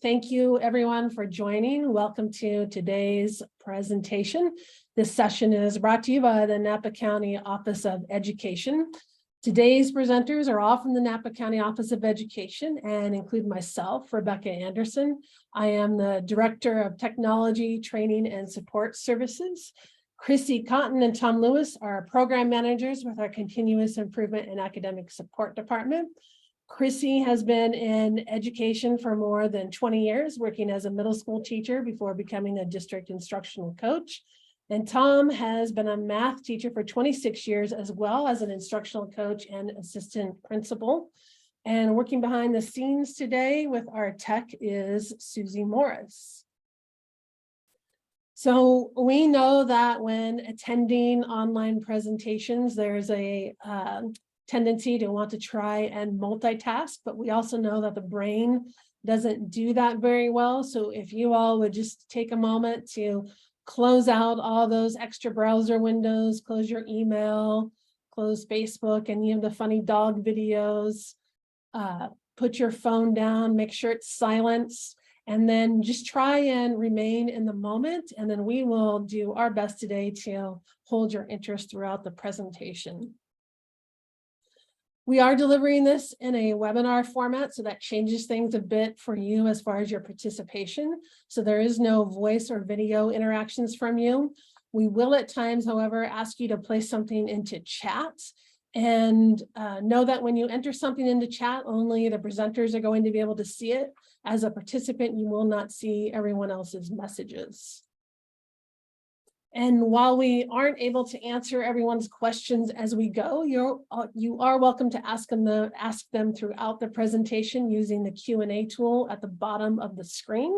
Thank you everyone for joining. Welcome to today's presentation. This session is brought to you by the Napa County Office of Education. Today's presenters are all from the Napa County Office of Education and include myself, Rebecca Anderson. I am the Director of Technology, Training, and Support Services. Chrissy Cotton and Tom Lewis are program managers with our Continuous Improvement and Academic Support Department. Chrissy has been in education for more than 20 years, working as a middle school teacher before becoming a district instructional coach. And Tom has been a math teacher for 26 years, as well as an instructional coach and assistant principal. And working behind the scenes today with our tech is Susie Morris. So we know that when attending online presentations, there's a tendency to want to try and multitask, but we also know that the brain doesn't do that very well. So if you all would just take a moment to close out all those extra browser windows, close your email, close Facebook, and the funny dog videos, put your phone down, make sure it's silent, and then just try and remain in the moment. And then we will do our best today to hold your interest throughout the presentation. We are delivering this in a webinar format, so that changes things a bit for you as far as your participation. So there is no voice or video interactions from you. We will at times, however, ask you to place something into chat. And know that when you enter something into chat, only the presenters are going to be able to see it. As a participant, you will not see everyone else's messages. And while we aren't able to answer everyone's questions as we go, you are welcome to ask them throughout the presentation using the Q&A tool at the bottom of the screen.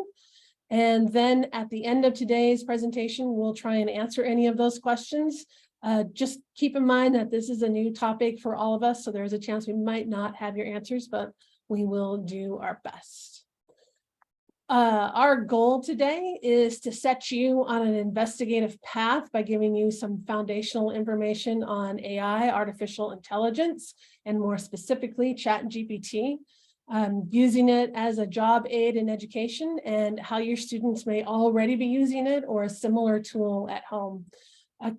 And then at the end of today's presentation, we'll try and answer any of those questions. Just keep in mind that this is a new topic for all of us, so there's a chance we might not have your answers, but we will do our best. Our goal today is to set you on an investigative path by giving you some foundational information on AI, artificial intelligence, and more specifically, ChatGPT, using it as a job aid in education and how your students may already be using it or a similar tool at home.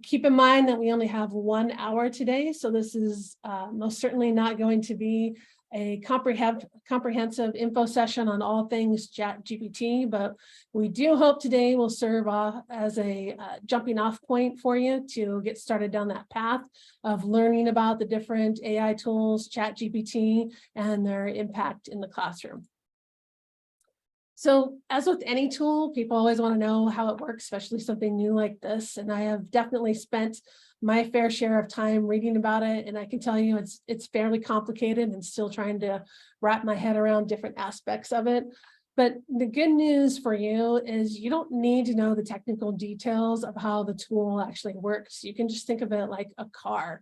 Keep in mind that we only have 1 hour today, so this is most certainly not going to be a comprehensive info session on all things ChatGPT, but we do hope today will serve as a jumping off point for you to get started down that path of learning about the different AI tools, ChatGPT, and their impact in the classroom. So as with any tool, people always want to know how it works, especially something new like this. And I have definitely spent my fair share of time reading about it. And I can tell you it's fairly complicated and still trying to wrap my head around different aspects of it. But the good news for you is you don't need to know the technical details of how the tool actually works. You can just think of it like a car.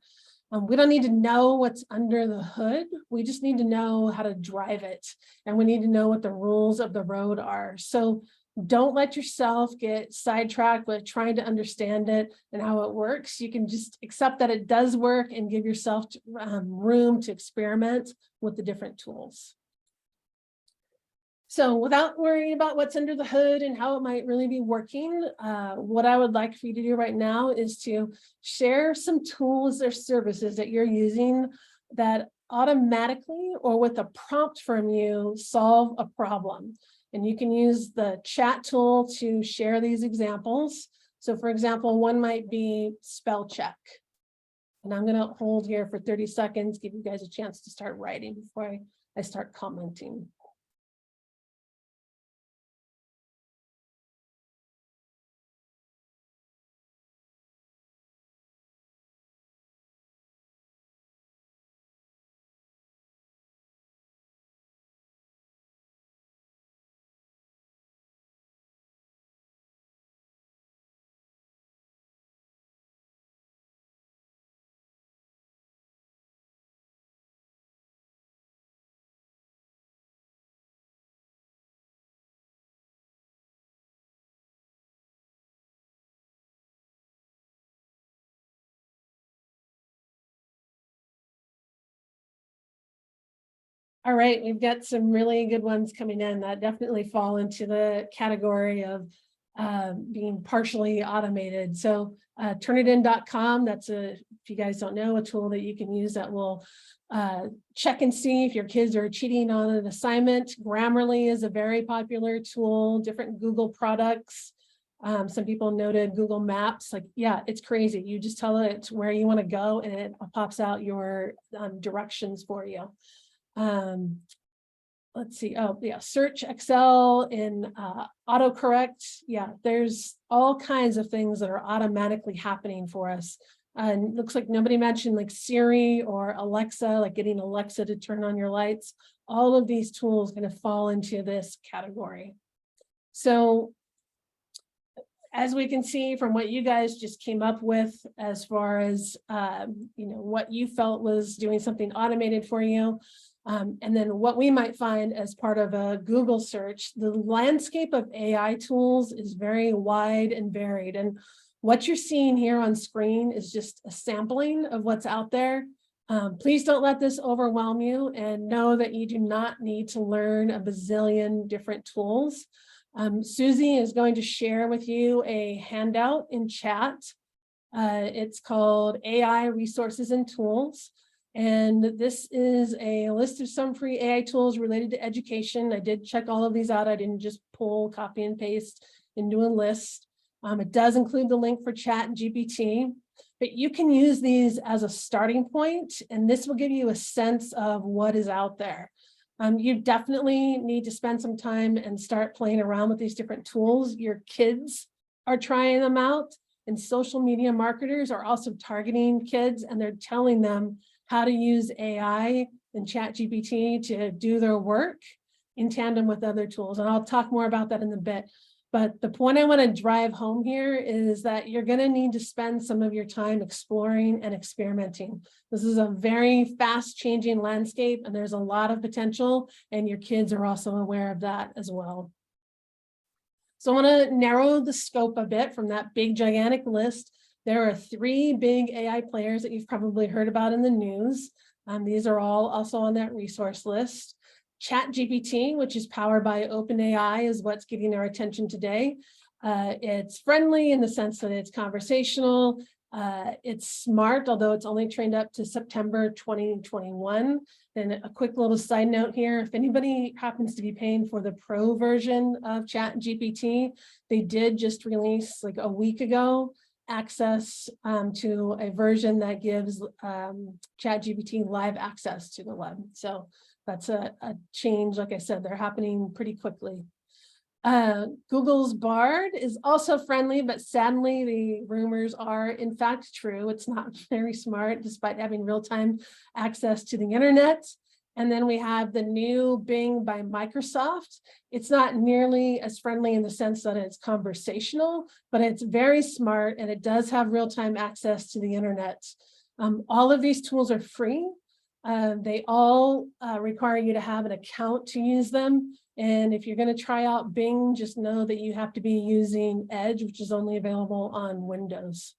We don't need to know what's under the hood. We just need to know how to drive it. And we need to know what the rules of the road are. So don't let yourself get sidetracked with trying to understand it and how it works. You can just accept that it does work and give yourself room to experiment with the different tools. So without worrying about what's under the hood and how it might really be working, what I would like for you to do right now is to share some tools or services that you're using that automatically or with a prompt from you solve a problem. And you can use the chat tool to share these examples. So for example, one might be spell check. And I'm going to hold here for 30 seconds, give you guys a chance to start writing before I start commenting. All right, we've got some really good ones coming in that definitely fall into the category of being partially automated. So turnitin.com, that's if you guys don't know, a tool that you can use that will check and see if your kids are cheating on an assignment. Grammarly is a very popular tool, different Google products. Some people noted Google Maps, like, yeah, it's crazy. You just tell it where you want to go and it pops out your directions for you. Let's see. Oh, yeah. Search Excel in autocorrect. Yeah, there's all kinds of things that are automatically happening for us. And looks like nobody mentioned like Siri or Alexa, like getting Alexa to turn on your lights. All of these tools going to fall into this category. So as we can see from what you guys just came up with, as far as what you felt was doing something automated for you, and then what we might find as part of a Google search, the landscape of AI tools is very wide and varied. And what you're seeing here on screen is just a sampling of what's out there. Please don't let this overwhelm you, and know that you do not need to learn a bazillion different tools. Susie is going to share with you a handout in chat. It's called AI Resources and Tools. And this is a list of some free AI tools related to education. I did check all of these out. I didn't just pull, copy and paste into a list. It does include the link for ChatGPT, but you can use these as a starting point, and this will give you a sense of what is out there. You definitely need to spend some time and start playing around with these different tools. Your kids are trying them out, and social media marketers are also targeting kids, and they're telling them how to use AI and ChatGPT to do their work in tandem with other tools. And I'll talk more about that in a bit. But the point I want to drive home here is that you're going to need to spend some of your time exploring and experimenting. This is a very fast changing landscape, and there's a lot of potential, and your kids are also aware of that as well. So I want to narrow the scope a bit from that big gigantic list. There are 3 big AI players that you've probably heard about in the news. These are all also on that resource list. ChatGPT, which is powered by OpenAI, is what's getting our attention today. It's friendly in the sense that it's conversational. It's smart, although it's only trained up to September 2021. And a quick little side note here, if anybody happens to be paying for the pro version of ChatGPT, they did just release like a week ago access to a version that gives ChatGPT live access to the web. So that's a change. Like I said, they're happening pretty quickly. Google's Bard is also friendly, but sadly, the rumors are in fact true. It's not very smart, despite having real-time access to the internet. And then we have the new Bing by Microsoft. It's not nearly as friendly in the sense that it's conversational, but it's very smart, and it does have real-time access to the internet. All of these tools are free. They all require you to have an account to use them. And if you're going to try out Bing, just know that you have to be using Edge, which is only available on Windows.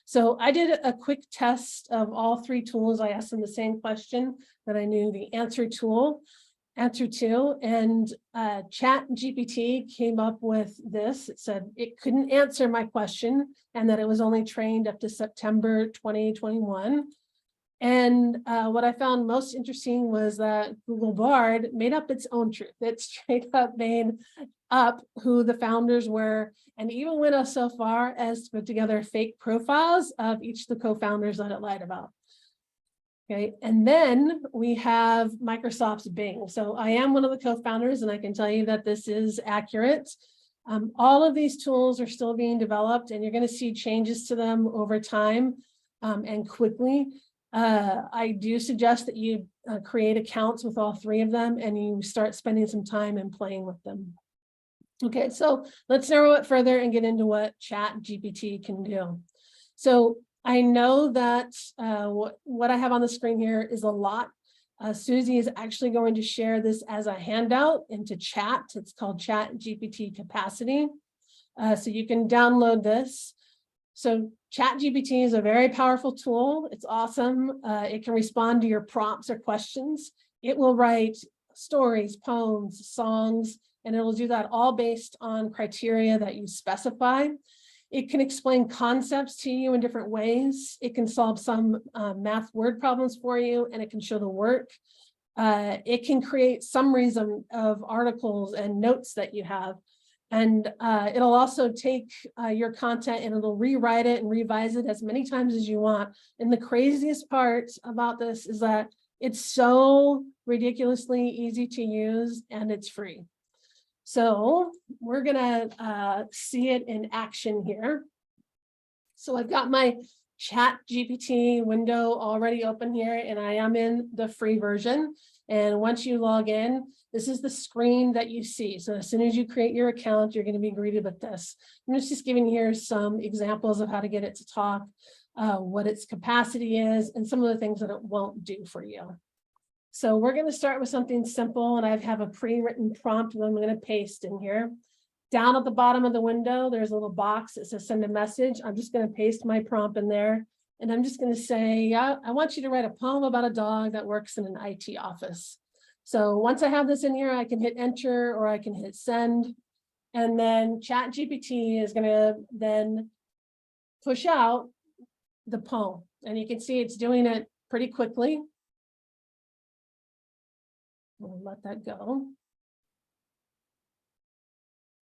So I did a quick test of all 3 tools. I asked them the same question that I knew the answer to, and ChatGPT came up with this. It said it couldn't answer my question, and that it was only trained up to September 2021. And what I found most interesting was that Google Bard made up its own truth. It straight up made up who the founders were, and even went so far as to put together fake profiles of each of the co-founders that it lied about. Okay, and then we have Microsoft's Bing. So I am one of the co-founders, and I can tell you that this is accurate. All of these tools are still being developed, and you're going to see changes to them over time and quickly. I do suggest that you create accounts with all 3 of them, and you start spending some time and playing with them. Okay, so let's narrow it further and get into what ChatGPT can do. So I know that what I have on the screen here is a lot. Susie is actually going to share this as a handout into chat. It's called ChatGPT Capacity. So you can download this. So ChatGPT is a very powerful tool. It's awesome. It can respond to your prompts or questions. it will write stories, poems, songs, and it will do that all based on criteria that you specify. It can explain concepts to you in different ways. It can solve some math word problems for you, and it can show the work. It can create summaries of articles and notes that you have. And it'll also take your content and it'll rewrite it and revise it as many times as you want. And the craziest part about this is that it's so ridiculously easy to use and it's free. So we're gonna see it in action here. So I've got my ChatGPT window already open here and I am in the free version. And once you log in, this is the screen that you see. So as soon as you create your account, you're going to be greeted with this. I'm just giving here some examples of how to get it to talk, what its capacity is, and some of the things that it won't do for you. So we're going to start with something simple, and I have a pre-written prompt that I'm going to paste in here. Down at the bottom of the window, there's a little box that says send a message. I'm just going to paste my prompt in there. And I'm just going to say, yeah, I want you to write a poem about a dog that works in an IT office. So once I have this in here, I can hit enter or I can hit send. And then ChatGPT is going to then push out the poem. And you can see it's doing it pretty quickly. We'll let that go.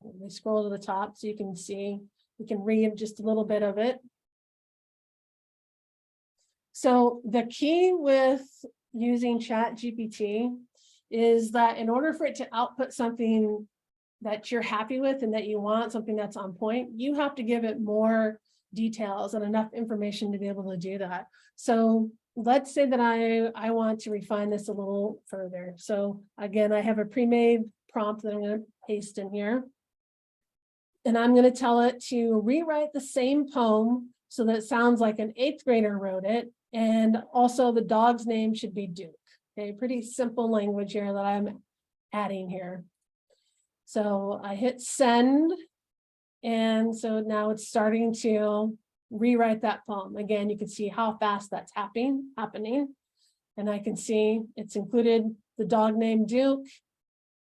Let me scroll to the top so you can see, you can read just a little bit of it. So the key with using ChatGPT is that in order for it to output something that you're happy with and that you want, something that's on point, you have to give it more details and enough information to be able to do that. So let's say that I want to refine this a little further. So again, I have a pre-made prompt that I'm going to paste in here. And I'm going to tell it to rewrite the same poem so that it sounds like an 8th grader wrote it. And also the dog's name should be Duke. Okay, pretty simple language here that I'm adding here. So I hit send. And so now it's starting to rewrite that poem. Again, you can see how fast that's happening. And I can see it's included the dog named Duke.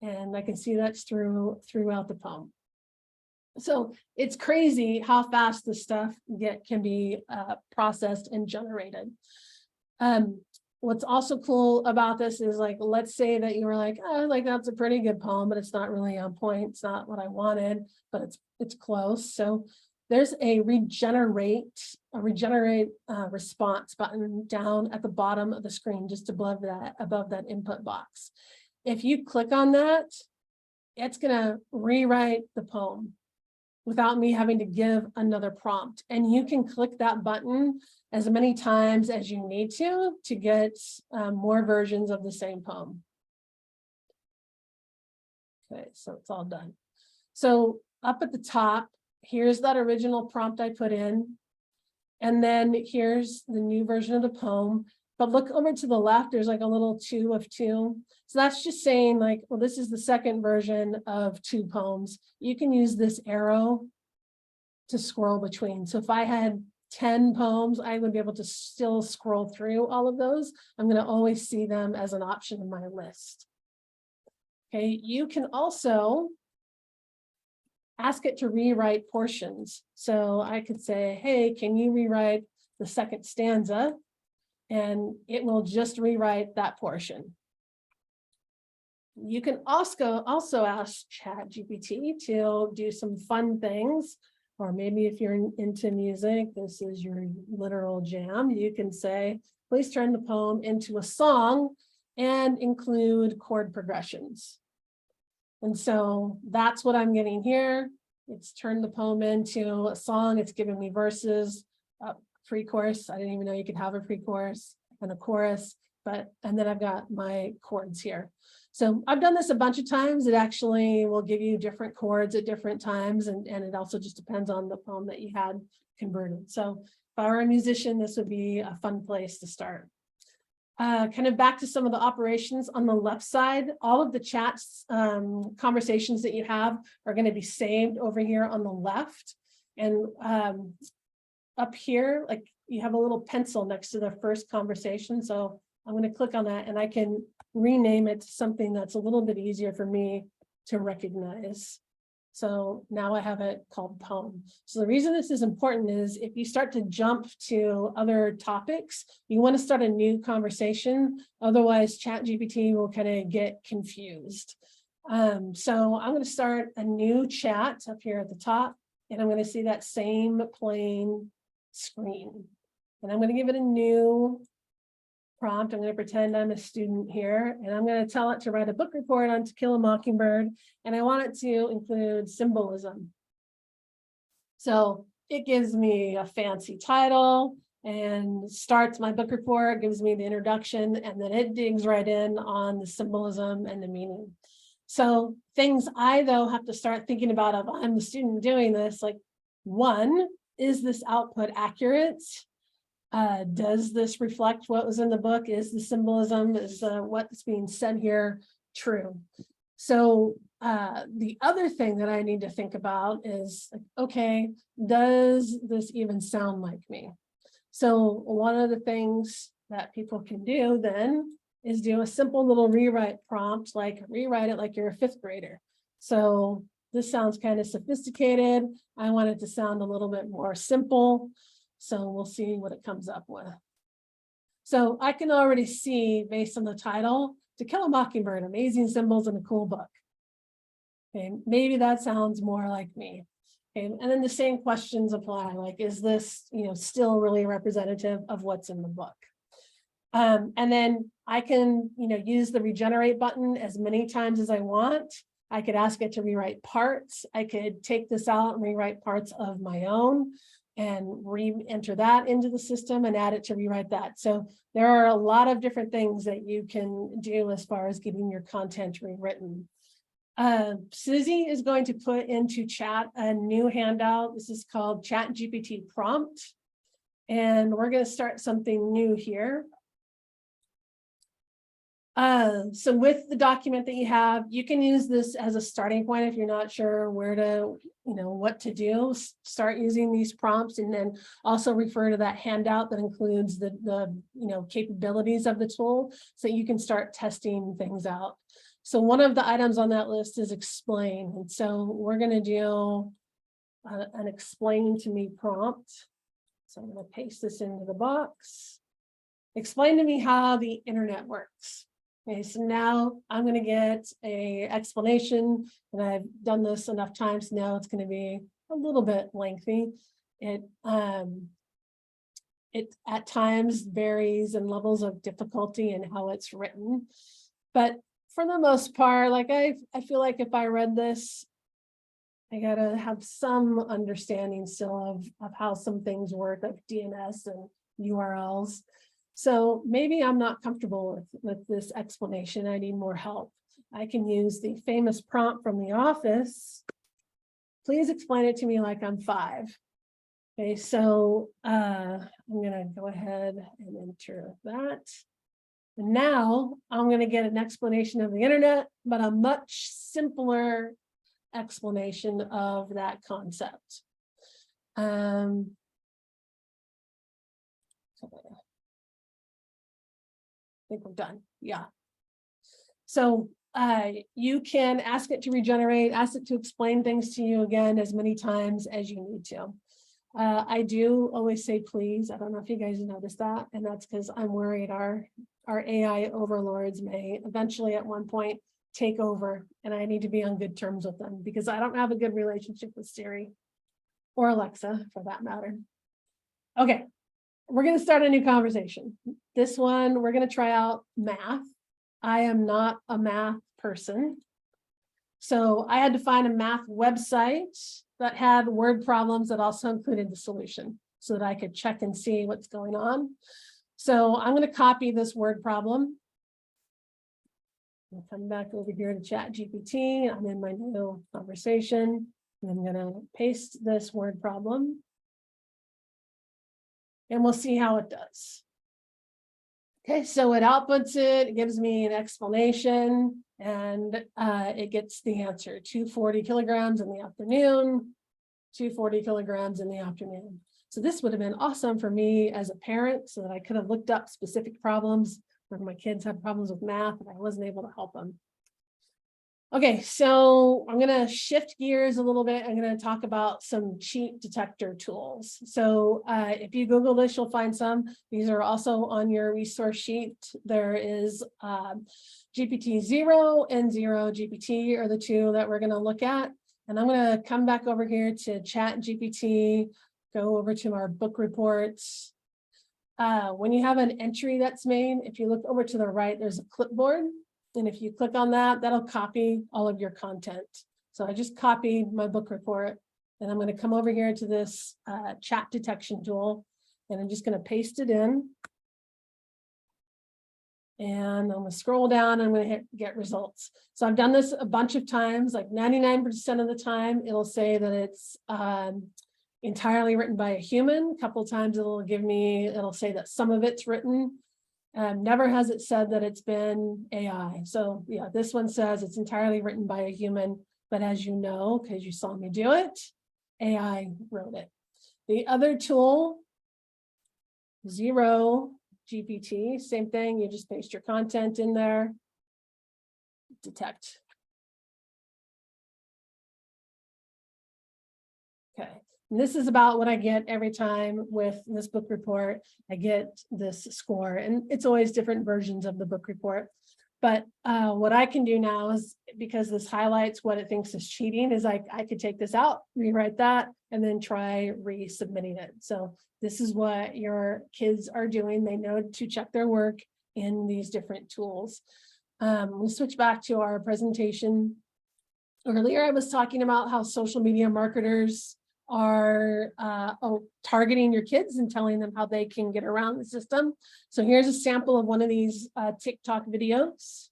And I can see that's throughout the poem. So it's crazy how fast this stuff can be processed and generated. What's also cool about this is, like, let's say that you were like, oh, like that's a pretty good poem, but it's not really on point. It's not what I wanted, but it's close. So there's a regenerate response button down at the bottom of the screen, just above that input box. If you click on that, it's gonna rewrite the poem without me having to give another prompt. And you can click that button as many times as you need to get more versions of the same poem. Okay, so it's all done. So up at the top, here's that original prompt I put in. And then here's the new version of the poem. But look over to the left, there's like a little 2 of 2. So that's just saying, like, well, this is the second version of 2 poems. You can use this arrow to scroll between. So if I had 10 poems, I would be able to still scroll through all of those. I'm going to always see them as an option in my list. Okay, you can also ask it to rewrite portions. So I could say, hey, can you rewrite the second stanza? And it will just rewrite that portion. You can also ask ChatGPT to do some fun things, or maybe if you're into music, this is your literal jam. You can say, please turn the poem into a song and include chord progressions. And so that's what I'm getting here. It's turned the poem into a song. It's given me verses, pre-chorus. I didn't even know you could have a pre-chorus and a chorus, and then I've got my chords here. So I've done this a bunch of times. It actually will give you different chords at different times, and it also just depends on the poem that you had converted. So if I were a musician, this would be a fun place to start. Kind of back to some of the operations on the left side, all of the chats, conversations that you have are going to be saved over here on the left. And up here, like, you have a little pencil next to the first conversation. So I'm going to click on that and I can rename it to something that's a little bit easier for me to recognize. So now I have it called poem. So the reason this is important is if you start to jump to other topics, you want to start a new conversation. Otherwise, ChatGPT will kind of get confused. So I'm going to start a new chat up here at the top, and I'm going to see that same plain screen. And I'm going to give it a new prompt. I'm going to pretend I'm a student here, and I'm going to tell it to write a book report on To Kill a Mockingbird, and I want it to include symbolism. So it gives me a fancy title and starts my book report, gives me the introduction, and then it digs right in on the symbolism and the meaning. So things I, though, have to start thinking about if I'm the student doing this, like, one, is this output accurate? Does this reflect what was in the book? Is the symbolism, is what's being said here true? So the other thing that I need to think about is, okay, does this even sound like me? So one of the things that people can do then is do a simple little rewrite prompt, like rewrite it like you're a fifth grader. So this sounds kind of sophisticated. I want it to sound a little bit more simple. So we'll see what it comes up with. So I can already see, based on the title, To Kill a Mockingbird, Amazing Symbols in a Cool Book. Okay, maybe that sounds more like me. Okay, and then the same questions apply, like, is this, still really representative of what's in the book? And then I can, use the regenerate button as many times as I want. I could ask it to rewrite parts. I could take this out and rewrite parts of my own and re-enter that into the system and add it to rewrite that. So there are a lot of different things that you can do as far as getting your content rewritten. Susie is going to put into chat a new handout. This is called ChatGPT prompt. And we're going to start something new here. So with the document that you have, you can use this as a starting point if you're not sure where to, what to do. Start using these prompts, and then also refer to that handout that includes the capabilities of the tool, so you can start testing things out. So one of the items on that list is explain, and so we're going to do an explain to me prompt. So I'm going to paste this into the box. Explain to me how the internet works. Okay, so now I'm going to get an explanation, and I've done this enough times now it's going to be a little bit lengthy. It at times varies in levels of difficulty and how it's written, but for the most part, like I feel like if I read this, I gotta have some understanding still of how some things work, like DNS and URLs. So maybe I'm not comfortable with this explanation. I need more help. I can use the famous prompt from The Office. Please explain it to me like I'm 5. Okay, so I'm gonna go ahead and enter that. And now I'm gonna get an explanation of the internet, but a much simpler explanation of that concept. I think we're done. Yeah. So you can ask it to regenerate, ask it to explain things to you again as many times as you need to. I do always say please. I don't know if you guys noticed that, and that's because I'm worried our AI overlords may eventually at one point take over, and I need to be on good terms with them because I don't have a good relationship with Siri or Alexa for that matter. Okay, we're going to start a new conversation. This one, we're going to try out math. I am not a math person, so I had to find a math website that had word problems that also included the solution so that I could check and see what's going on. So I'm going to copy this word problem. I'll come back over here to ChatGPT. I'm in my new conversation, and I'm going to paste this word problem, and we'll see how it does. Okay, so it outputs it gives me an explanation, and it gets the answer: 240 kilograms in the afternoon, 240 kilograms in the afternoon. So this would have been awesome for me as a parent, so that I could have looked up specific problems or my kids have problems with math and I wasn't able to help them. Okay, so I'm going to shift gears a little bit. I'm going to talk about some cheat detector tools. So if you Google this, you'll find some. These are also on your resource sheet. There is GPT-0 and 0GPT are the two that we're going to look at. And I'm going to come back over here to ChatGPT, go over to our book reports. When you have an entry that's made, if you look over to the right, there's a clipboard. And if you click on that, that'll copy all of your content. So I just copied my book report, and I'm going to come over here to this chat detection tool, and I'm just going to paste it in. And I'm going to scroll down, and I'm going to hit get results. So I've done this a bunch of times, like 99% of the time, it'll say that it's entirely written by a human. A couple of times it'll say that some of it's written. Never has it said that it's been AI. So yeah, this one says it's entirely written by a human, but as you know, because you saw me do it, AI wrote it. The other tool, 0GPT, same thing, you just paste your content in there, detect. Okay. And this is about what I get every time with this book report. I get this score, and it's always different versions of the book report. But what I can do now is, because this highlights what it thinks is cheating, is I could take this out, rewrite that, and then try resubmitting it. So this is what your kids are doing. They know to check their work in these different tools. We'll switch back to our presentation. Earlier, I was talking about how social media marketers are targeting your kids and telling them how they can get around the system. So here's a sample of one of these TikTok videos.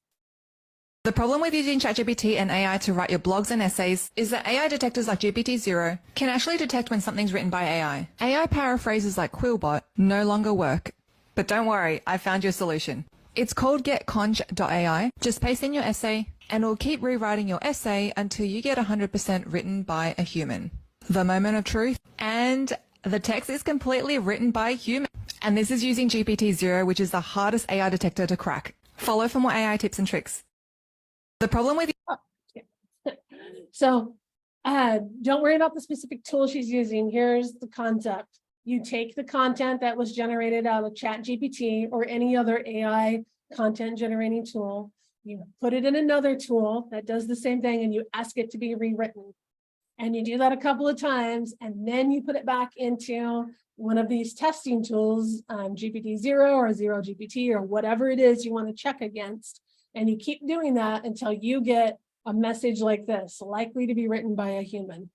The problem with using ChatGPT and AI to write your blogs and essays is that AI detectors like GPT-0 can actually detect when something's written by AI. AI paraphrases like Quillbot no longer work. But don't worry, I found your solution. It's called getconj.ai. Just paste in your essay and it'll keep rewriting your essay until you get 100% written by a human. The moment of truth, and the text is completely written by a human. And this is using GPT-0, which is the hardest AI detector to crack. Follow for more AI tips and tricks. The problem with So don't worry about the specific tool she's using. Here's the concept. You take the content that was generated out of ChatGPT or any other AI content generating tool, you put it in another tool that does the same thing, and you ask it to be rewritten. And you do that a couple of times, and then you put it back into one of these testing tools, GPT-0 or 0GPT or whatever it is you want to check against. And you keep doing that until you get a message like this, likely to be written by a human.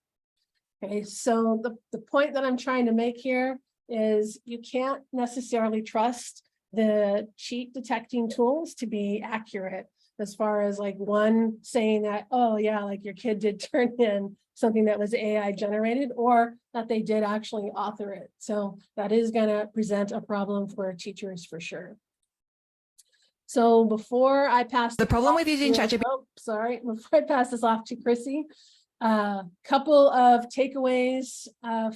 Okay, so the point that I'm trying to make here is you can't necessarily trust the cheat detecting tools to be accurate, as far as like one saying that, oh yeah, like your kid did turn in something that was AI generated, or that they did actually author it. So that is going to present a problem for teachers for sure. So before I pass the problem with using ChatGPT, before I pass this off to Chrissy, a couple of takeaways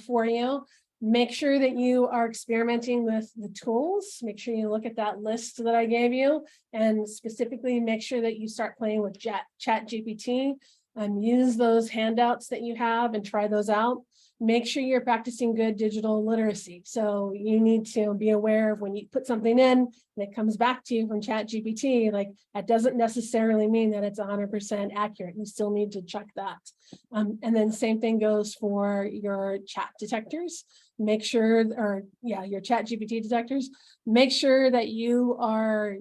for you. Make sure that you are experimenting with the tools. Make sure you look at that list that I gave you, and specifically make sure that you start playing with ChatGPT and use those handouts that you have and try those out. Make sure you're practicing good digital literacy. So you need to be aware of when you put something in and it comes back to you from ChatGPT, like that doesn't necessarily mean that it's 100% accurate. You still need to check that. And then same thing goes for your chat detectors. Make sure, your ChatGPT detectors, make sure that you are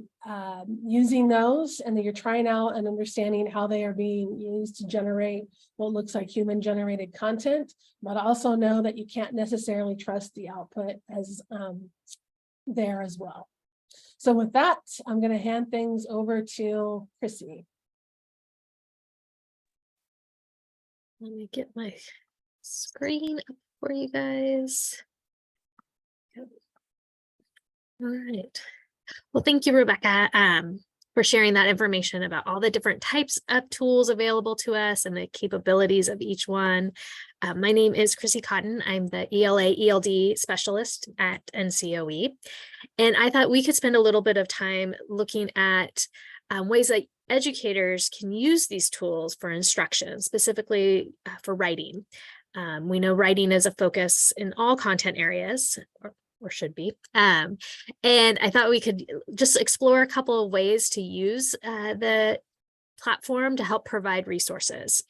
using those and that you're trying out and understanding how they are being used to generate what looks like human generated content, but also know that you can't necessarily trust the output as there as well. So with that, I'm going to hand things over to Chrissy. Let me get my screen up for you guys. All right. Well, thank you, Rebecca. for sharing that information about all the different types of tools available to us and the capabilities of each one. My name is Chrissy Cotton. I'm the ELA/ELD specialist at NCOE. And I thought we could spend a little bit of time looking at ways that educators can use these tools for instruction, specifically for writing. We know writing is a focus in all content areas, or should be. And I thought we could just explore a couple of ways to use the platform to help provide resources.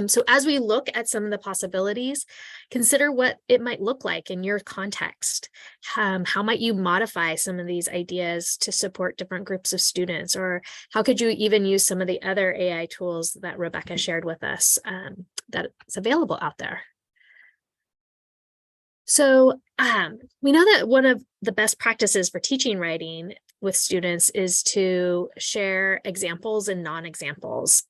So as we look at some of the possibilities, consider what it might look like in your context. How might you modify some of these ideas to support different groups of students? Or how could you even use some of the other AI tools that Rebecca shared with us that's available out there? So we know that one of the best practices for teaching writing with students is to share examples and non-examples.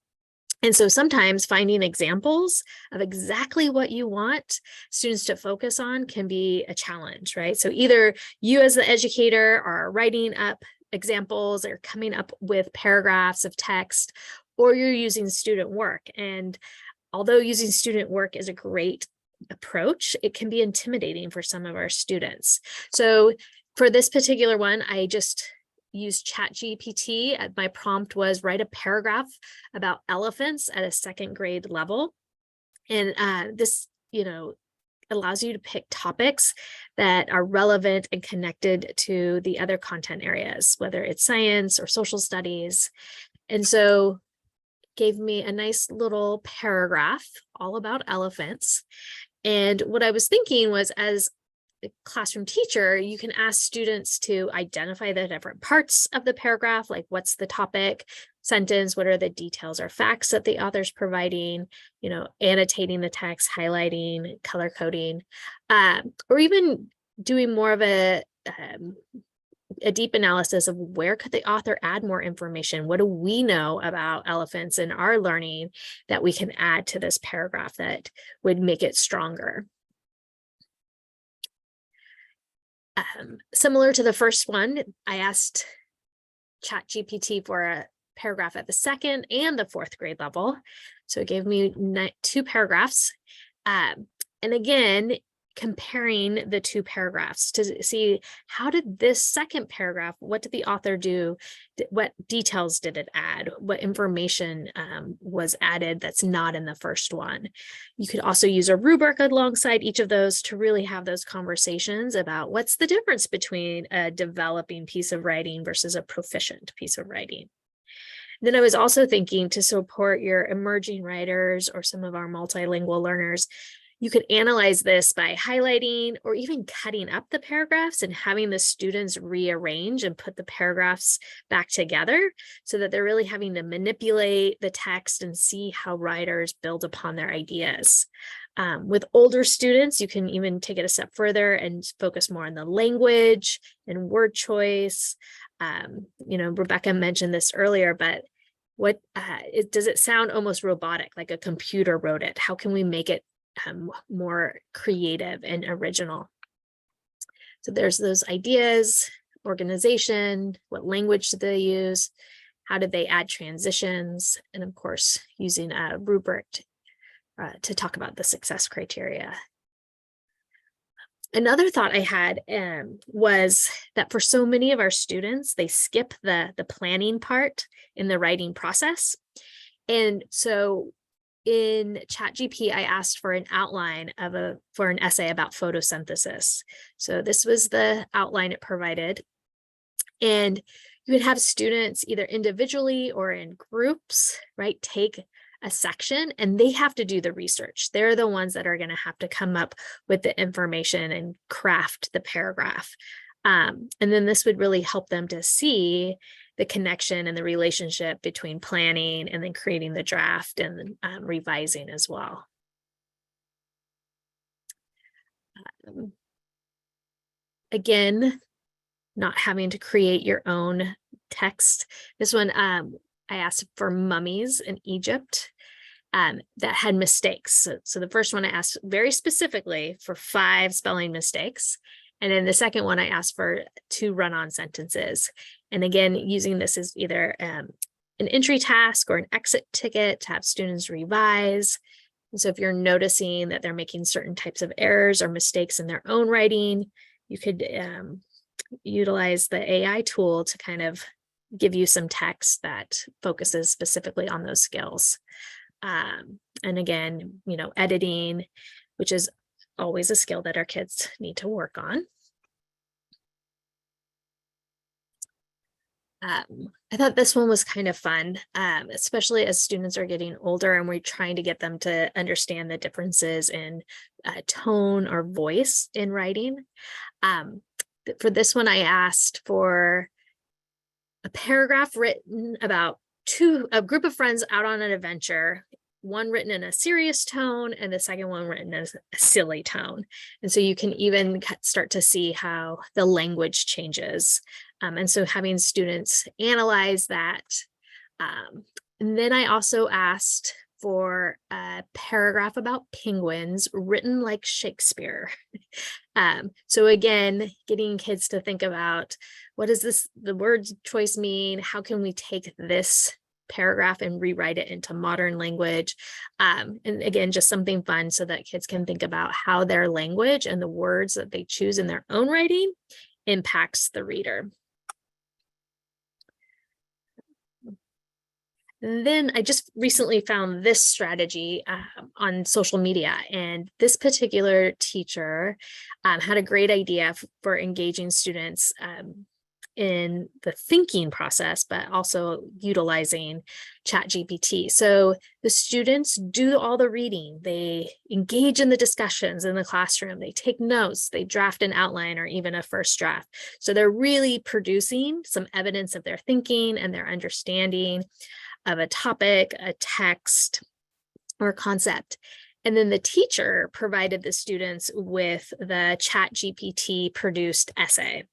And so sometimes finding examples of exactly what you want students to focus on can be a challenge, right? So either you as the educator are writing up examples or coming up with paragraphs of text, or you're using student work. And although using student work is a great approach, it can be intimidating for some of our students. So for this particular one, I just used ChatGPT. My prompt was write a paragraph about elephants at a second grade level. And this, allows you to pick topics that are relevant and connected to the other content areas, whether it's science or social studies. And so gave me a nice little paragraph all about elephants. And what I was thinking was, as a classroom teacher, you can ask students to identify the different parts of the paragraph, like what's the topic, sentence, what are the details or facts that the author's providing, annotating the text, highlighting, color coding, or even doing more of a deep analysis of where could the author add more information? What do we know about elephants in our learning that we can add to this paragraph that would make it stronger? Similar to the first one, I asked ChatGPT for a paragraph at the second and the fourth grade level. So it gave me 2 paragraphs. And again, comparing the 2 paragraphs to see, how did this second paragraph, what did the author do? What details did it add? What information was added that's not in the first one? You could also use a rubric alongside each of those to really have those conversations about what's the difference between a developing piece of writing versus a proficient piece of writing. Then I was also thinking, to support your emerging writers or some of our multilingual learners, you could analyze this by highlighting or even cutting up the paragraphs and having the students rearrange and put the paragraphs back together, so that they're really having to manipulate the text and see how writers build upon their ideas. With older students, you can even take it a step further and focus more on the language and word choice. Rebecca mentioned this earlier, but does it sound almost robotic, like a computer wrote it? How can we make it more creative and original? So there's those ideas, organization, what language did they use, how did they add transitions, and of course using a rubric to talk about the success criteria. Another thought I had was that for so many of our students, they skip the planning part in the writing process. And so in ChatGPT, I asked for an outline for an essay about photosynthesis. So this was the outline it provided. And you would have students either individually or in groups, right, take a section, and they have to do the research. They're the ones that are going to have to come up with the information and craft the paragraph. And then this would really help them to see the connection and the relationship between planning and then creating the draft and revising as well. Again, not having to create your own text. This one, I asked for mummies in Egypt that had mistakes. So the first one I asked very specifically for 5 spelling mistakes. And then the second one I asked for 2 run-on sentences. And again, using this as either an entry task or an exit ticket to have students revise. And so if you're noticing that they're making certain types of errors or mistakes in their own writing, you could utilize the AI tool to kind of give you some text that focuses specifically on those skills. And again, editing, which is always a skill that our kids need to work on. I thought this one was kind of fun, especially as students are getting older and we're trying to get them to understand the differences in tone or voice in writing. For this one, I asked for a paragraph written about a group of friends out on an adventure, one written in a serious tone and the second one written in a silly tone. And so you can even start to see how the language changes. And so having students analyze that. And then I also asked for a paragraph about penguins written like Shakespeare. So again, getting kids to think about, what does the word choice mean? How can we take this paragraph and rewrite it into modern language? And again, just something fun so that kids can think about how their language and the words that they choose in their own writing impacts the reader. And then I just recently found this strategy on social media, and this particular teacher had a great idea for engaging students in the thinking process, but also utilizing ChatGPT. So the students do all the reading, they engage in the discussions in the classroom, they take notes, they draft an outline or even a first draft. So they're really producing some evidence of their thinking and their understanding of a topic, a text, or concept. And then the teacher provided the students with the ChatGPT produced essay.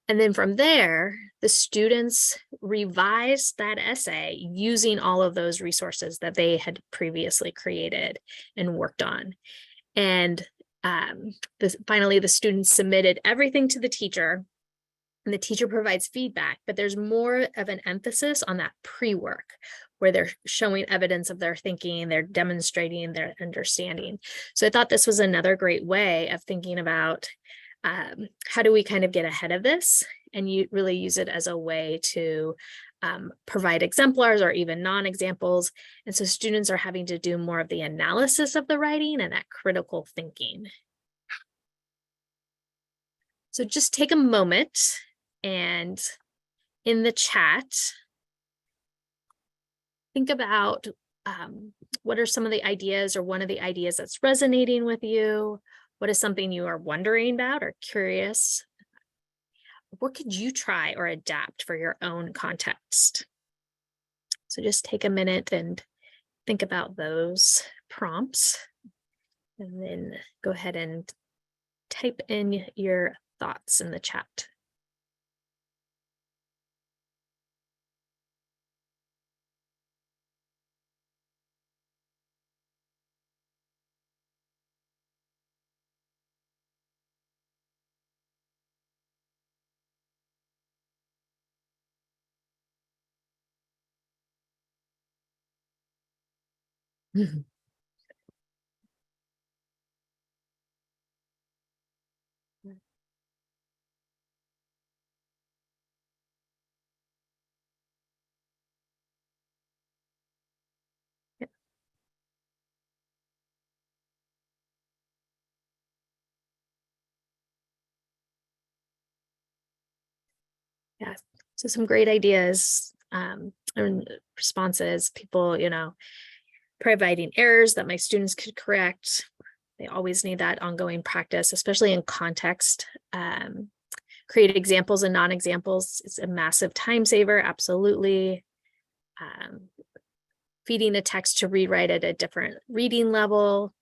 And then from there, the students revised that essay using all of those resources that they had previously created and worked on. And finally, the students submitted everything to the teacher, and the teacher provides feedback, but there's more of an emphasis on that pre-work where they're showing evidence of their thinking, they're demonstrating their understanding. So I thought this was another great way of thinking about how do we kind of get ahead of this and you really use it as a way to provide exemplars or even non-examples. And so students are having to do more of the analysis of the writing and that critical thinking. So just take a moment and in the chat, think about what are some of the ideas or one of the ideas that's resonating with you? What is something you are wondering about or curious? What could you try or adapt for your own context? So just take a minute and think about those prompts and then go ahead and type in your thoughts in the chat. Yeah, so some great ideas and responses, people, providing errors that my students could correct. They always need that ongoing practice, especially in context. Create examples and non-examples. It's a massive time saver, absolutely. Feeding a text to rewrite at a different reading level.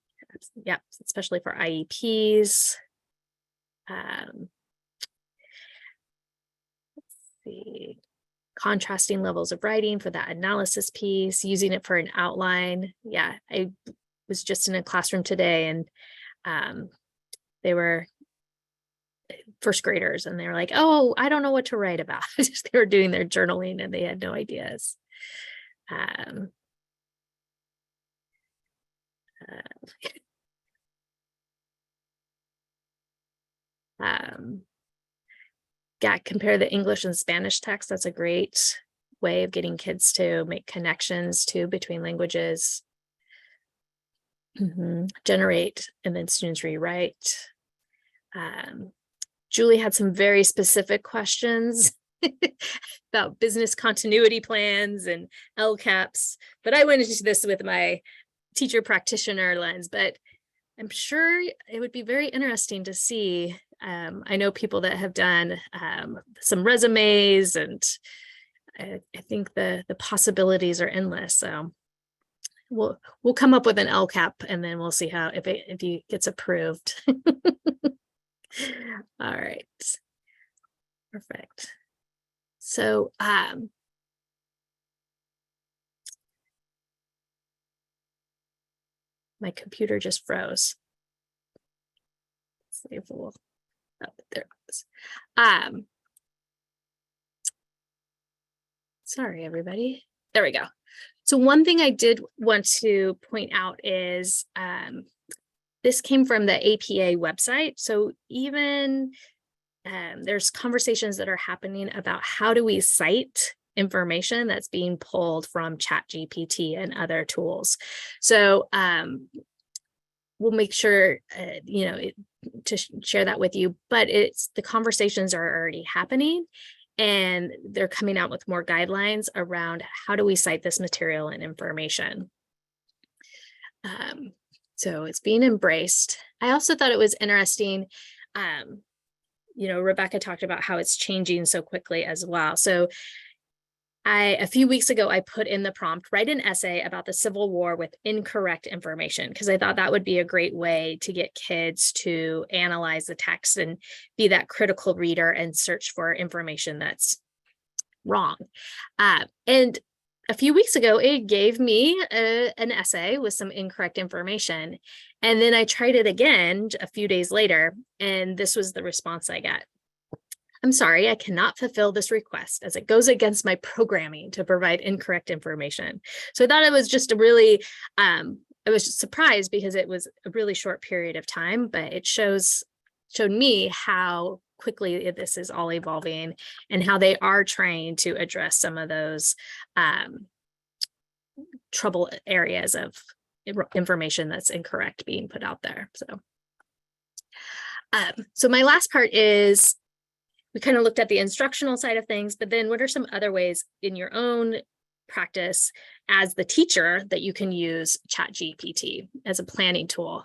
Yeah, especially for IEPs. The contrasting levels of writing for that analysis piece, using it for an outline. Yeah, I was just in a classroom today and they were first graders, and they're like, oh, I don't know what to write about. They were doing their journaling and they had no ideas. Yeah, compare the English and Spanish text. That's a great way of getting kids to make connections too between languages. Generate, and then students rewrite. Julie had some very specific questions about business continuity plans and LCAPs, but I went into this with my teacher practitioner lens, but I'm sure it would be very interesting to see. I know people that have done some resumes, and I think the possibilities are endless. So we'll come up with an LCAP, and then we'll see how if it gets approved. All right, perfect. So my computer just froze. Let's see if we'll, oh, there it is. Sorry, everybody. There we go. So one thing I did want to point out is this came from the APA website. So even there's conversations that are happening about how do we cite information that's being pulled from ChatGPT and other tools. So we'll make sure, to share that with you, but the conversations are already happening, and they're coming out with more guidelines around how do we cite this material and information. So it's being embraced. I also thought it was interesting. Rebecca talked about how it's changing so quickly as well. So a few weeks ago, I put in the prompt, write an essay about the Civil War with incorrect information, because I thought that would be a great way to get kids to analyze the text and be that critical reader and search for information that's wrong. And a few weeks ago, it gave me an essay with some incorrect information. And then I tried it again a few days later, and this was the response I got. I'm sorry, I cannot fulfill this request as it goes against my programming to provide incorrect information. So I thought it was just a really, I was just surprised because it was a really short period of time, but it showed me how quickly this is all evolving and how they are trying to address some of those trouble areas of information that's incorrect being put out there. So my last part is, we kind of looked at the instructional side of things, but then what are some other ways in your own practice as the teacher that you can use ChatGPT as a planning tool?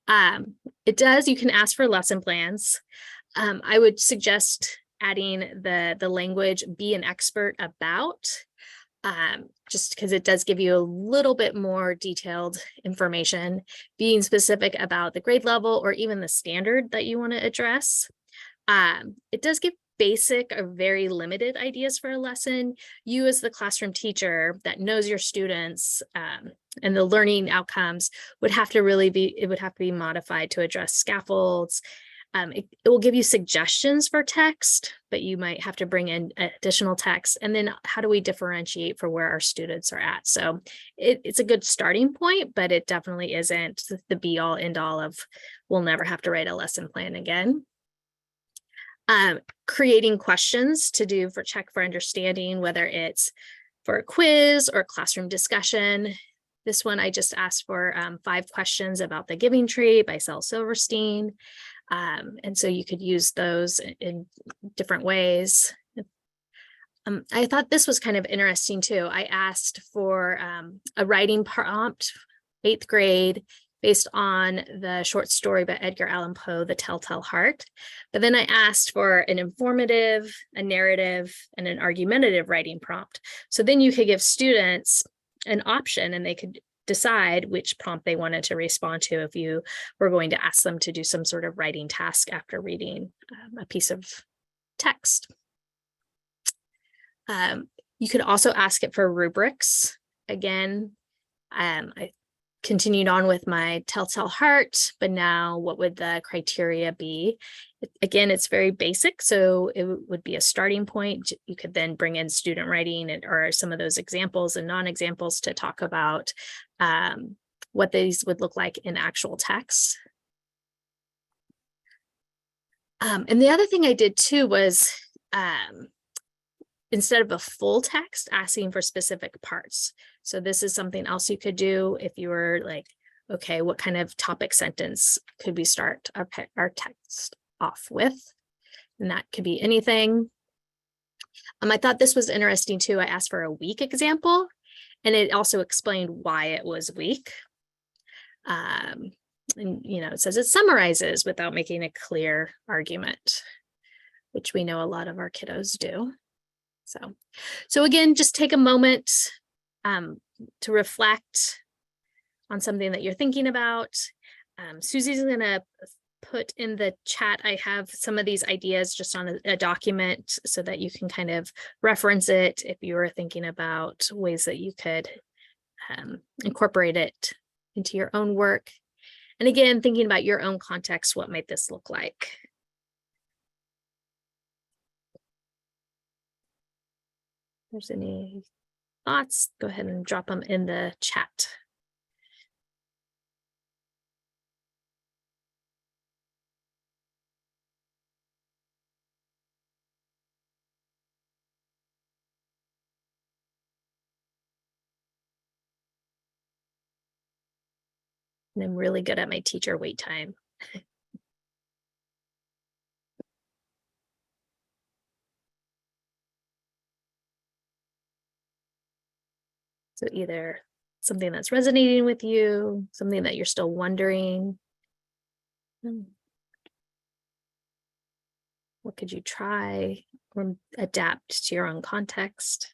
You can ask for lesson plans. I would suggest adding the language, be an expert about, just because it does give you a little bit more detailed information, being specific about the grade level or even the standard that you want to address. It does give basic or very limited ideas for a lesson. You as the classroom teacher that knows your students and the learning outcomes would have to be modified to address scaffolds. It will give you suggestions for text, but you might have to bring in additional text. And then how do we differentiate for where our students are at? So it's a good starting point, but it definitely isn't the be all end all of we'll never have to write a lesson plan again. Creating questions to do for check for understanding, whether it's for a quiz or classroom discussion. This one, I just asked for 5 questions about the Giving Tree by Cell Silverstein. And so you could use those in different ways. I thought this was kind of interesting too. I asked for a writing prompt, 8th grade, based on the short story by Edgar Allan Poe, The Telltale Heart. But then I asked for an informative, a narrative, and an argumentative writing prompt. So then you could give students an option and they could decide which prompt they wanted to respond to if you were going to ask them to do some sort of writing task after reading a piece of text. You could also ask it for rubrics. Again, continued on with my telltale heart, but now what would the criteria be? Again, it's very basic, so it would be a starting point. You could then bring in student writing or some of those examples and non-examples to talk about what these would look like in actual text. And the other thing I did too was instead of a full text, asking for specific parts. So this is something else you could do if you were like, okay, what kind of topic sentence could we start our text off with? And that could be anything. I thought this was interesting too. I asked for a weak example, and it also explained why it was weak. And it says it summarizes without making a clear argument, which we know a lot of our kiddos do. So again, just take a moment to reflect on something that you're thinking about. Susie's going to put in the chat, I have some of these ideas just on a document so that you can kind of reference it if you were thinking about ways that you could incorporate it into your own work. And again, thinking about your own context, what might this look like? If there's any thoughts, go ahead and drop them in the chat. And I'm really good at my teacher wait time. So either something that's resonating with you, something that you're still wondering. What could you try or adapt to your own context?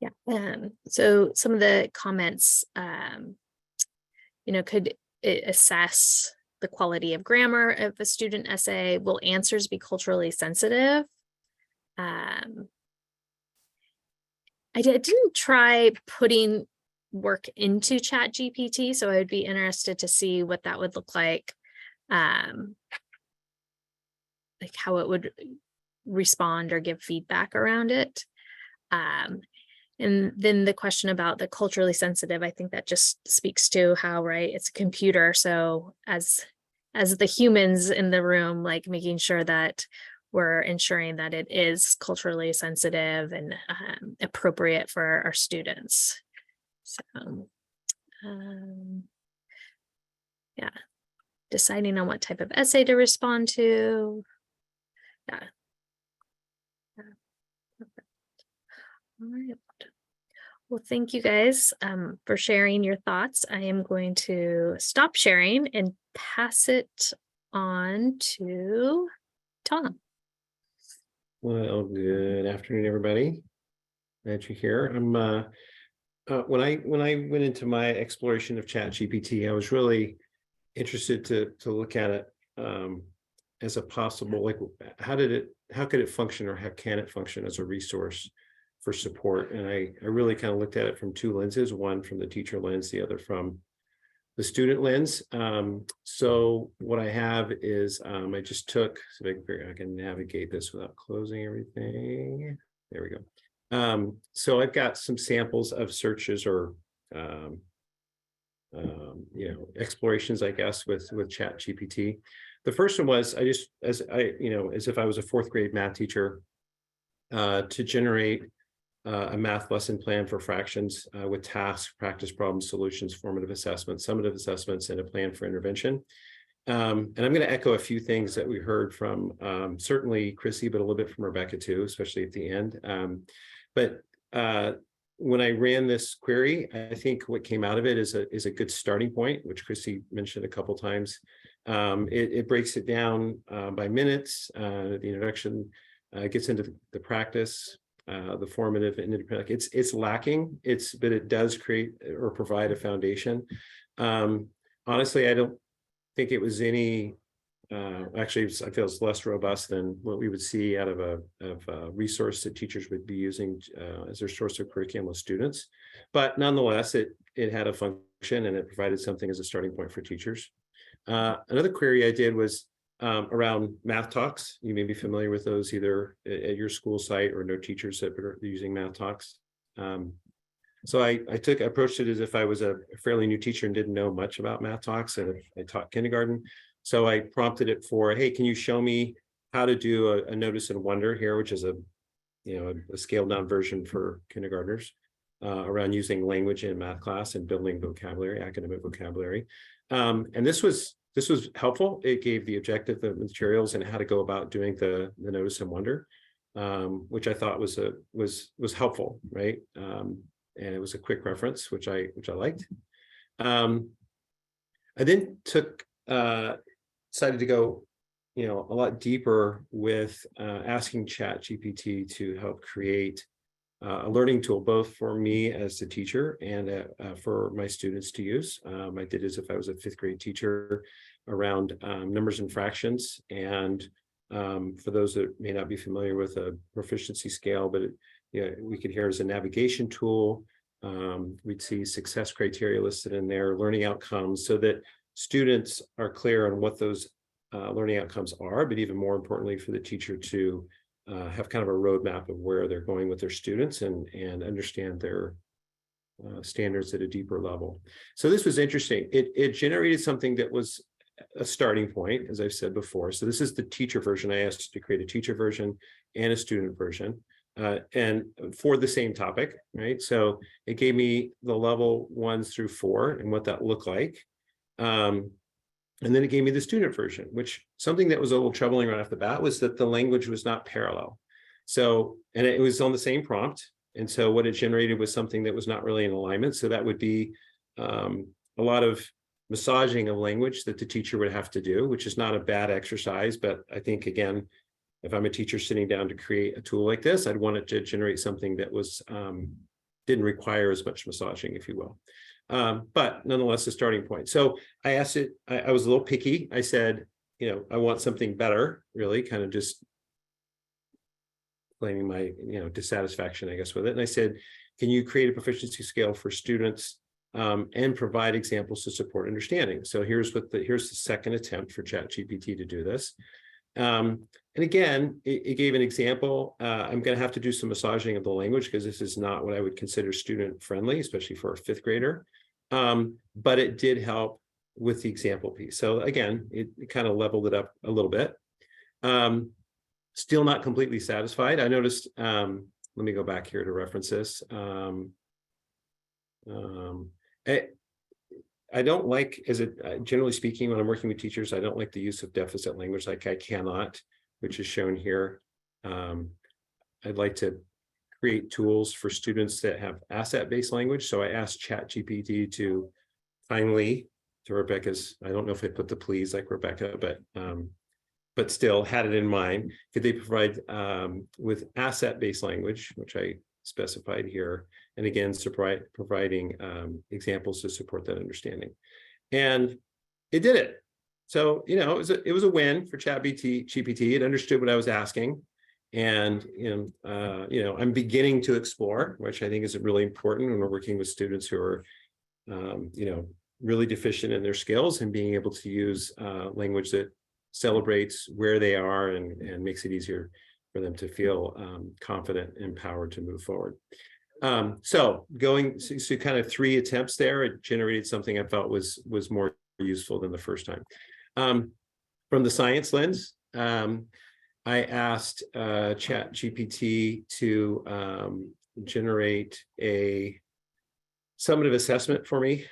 Yeah, so some of the comments, could it assess the quality of grammar of a student essay? Will answers be culturally sensitive? I didn't try putting work into ChatGPT, so I would be interested to see what that would look like how it would respond or give feedback around it. And then the question about the culturally sensitive, I think that just speaks to how, right, it's a computer. So as the humans in the room, like making sure that we're ensuring that it is culturally sensitive and appropriate for our students. So, yeah, deciding on what type of essay to respond to. Yeah. Perfect. All right. Well, thank you guys for sharing your thoughts. I am going to stop sharing and pass it on to Tom. Well, good afternoon, everybody. Glad you're here. I'm when I went into my exploration of ChatGPT, I was really interested to look at it as a possible, like, how could it function, or how can it function as a resource for support? And I really kind of looked at it from two lenses, one from the teacher lens, the other from the student lens. So what I have is I just took, so I can navigate this without closing everything. There we go. So I've got some samples of searches or explorations, I guess, with ChatGPT. The first one was as if I was a fourth grade math teacher, to generate a math lesson plan for fractions with tasks, practice problems, solutions, formative assessments, summative assessments, and a plan for intervention. And I'm going to echo a few things that we heard from certainly Chrissy, but a little bit from Rebecca too, especially at the end. But when I ran this query, I think what came out of it is a good starting point, which Chrissy mentioned a couple times. It breaks it down by minutes. The introduction gets into the practice, the formative and independent. It's lacking. But it does create or provide a foundation. Honestly, I don't think it was any. Actually, I feel it's less robust than what we would see out of a resource that teachers would be using as their source of curriculum with students. But nonetheless, it had a function and it provided something as a starting point for teachers. Another query I did was around math talks. You may be familiar with those either at your school site or know teachers that are using math talks. So I approached it as if I was a fairly new teacher and didn't know much about math talks, and I taught kindergarten. So I prompted it for, hey, can you show me how to do a notice and wonder here, which is a scaled down version for kindergartners around using language in math class and building vocabulary, academic vocabulary. And this was helpful. It gave the objective, the materials, and how to go about doing the notice and wonder, which I thought was helpful, right? And it was a quick reference, which I liked. I then decided to go, a lot deeper with asking ChatGPT to help create a learning tool, both for me as the teacher and for my students to use. I did as if I was a 5th grade teacher around numbers and fractions. And for those that may not be familiar with a proficiency scale, but we could hear as a navigation tool. We'd see success criteria listed in there, learning outcomes, so that students are clear on what those learning outcomes are, but even more importantly for the teacher to have kind of a roadmap of where they're going with their students and understand their standards at a deeper level. So this was interesting. It generated something that was a starting point, as I've said before. So this is the teacher version. I asked to create a teacher version and a student version. And for the same topic, right? So it gave me the level 1s through 4 and what that looked like. And then it gave me the student version, which something that was a little troubling right off the bat was that the language was not parallel. So, and it was on the same prompt. And so what it generated was something that was not really in alignment. So that would be a lot of massaging of language that the teacher would have to do, which is not a bad exercise. But I think, again, if I'm a teacher sitting down to create a tool like this, I'd want it to generate something that was didn't require as much massaging, if you will. But nonetheless, a starting point. So I asked it, I was a little picky. I said, I want something better, really, kind of just claiming my, dissatisfaction, I guess, with it. And I said, can you create a proficiency scale for students and provide examples to support understanding? So here's the second attempt for ChatGPT to do this. And again, it gave an example. I'm going to have to do some massaging of the language because this is not what I would consider student friendly, especially for a 5th grader. But it did help with the example piece. So again, it kind of leveled it up a little bit. Still not completely satisfied. I noticed, let me go back here to reference this. I don't like, generally speaking, when I'm working with teachers, I don't like the use of deficit language like I cannot, which is shown here. I'd like to create tools for students that have asset-based language. So I asked ChatGPT to kindly, to Rebecca's, I don't know if I put the please like Rebecca, but still had it in mind. Could they provide with asset-based language, which I specified here, and again, providing examples to support that understanding. And it did it. So, it was a win for ChatGPT. It understood what I was asking. And, I'm beginning to explore, which I think is really important when we're working with students who are, really deficient in their skills, and being able to use language that celebrates where they are and makes it easier for them to feel confident and empowered to move forward. So kind of 3 attempts there, it generated something I felt was more useful than the first time. From the science lens, I asked ChatGPT to generate a summative assessment for me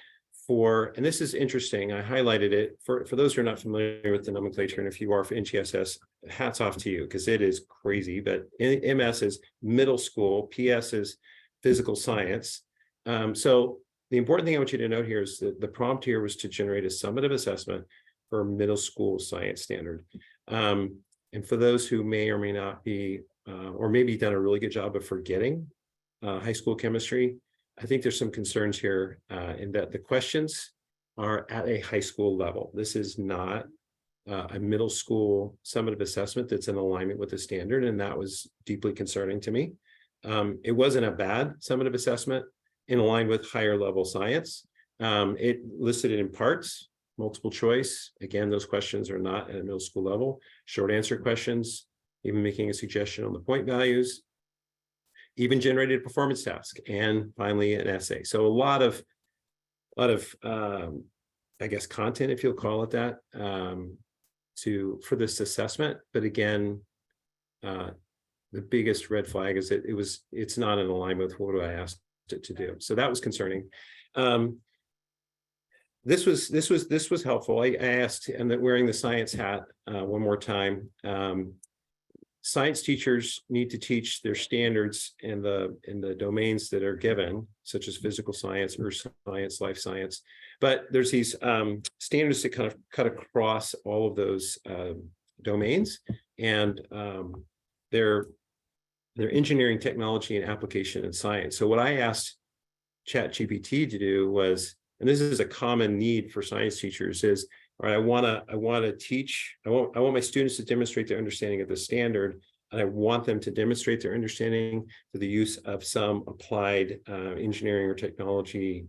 and this is interesting, I highlighted it for those who are not familiar with the nomenclature, and if you are for NGSS, hats off to you, because it is crazy. But MS is middle school, PS is physical science. So the important thing I want you to note here is that the prompt here was to generate a summative assessment for middle school science standard. And for those who may or may not be, or maybe done a really good job of forgetting high school chemistry, I think there's some concerns here in that the questions are at a high school level. This is not a middle school summative assessment that's in alignment with the standard, and that was deeply concerning to me. It wasn't a bad summative assessment in line with higher level science. It listed it in parts, multiple choice. Again, those questions are not at a middle school level. Short answer questions, even making a suggestion on the point values, even generated a performance task, and finally an essay. So a lot of I guess content, if you'll call it that, for this assessment. But again, the biggest red flag is that it's not in alignment with what I asked it to do. So that was concerning. This was helpful. I asked, and that wearing the science hat one more time. Science teachers need to teach their standards in the domains that are given, such as physical science, earth science, life science. But there's these standards that kind of cut across all of those domains, and they're engineering, technology, and application in science. So what I asked ChatGPT to do was, and this is a common need for science teachers, is, all right, I want to teach, I want my students to demonstrate their understanding of the standard, and I want them to demonstrate their understanding through the use of some applied engineering or technology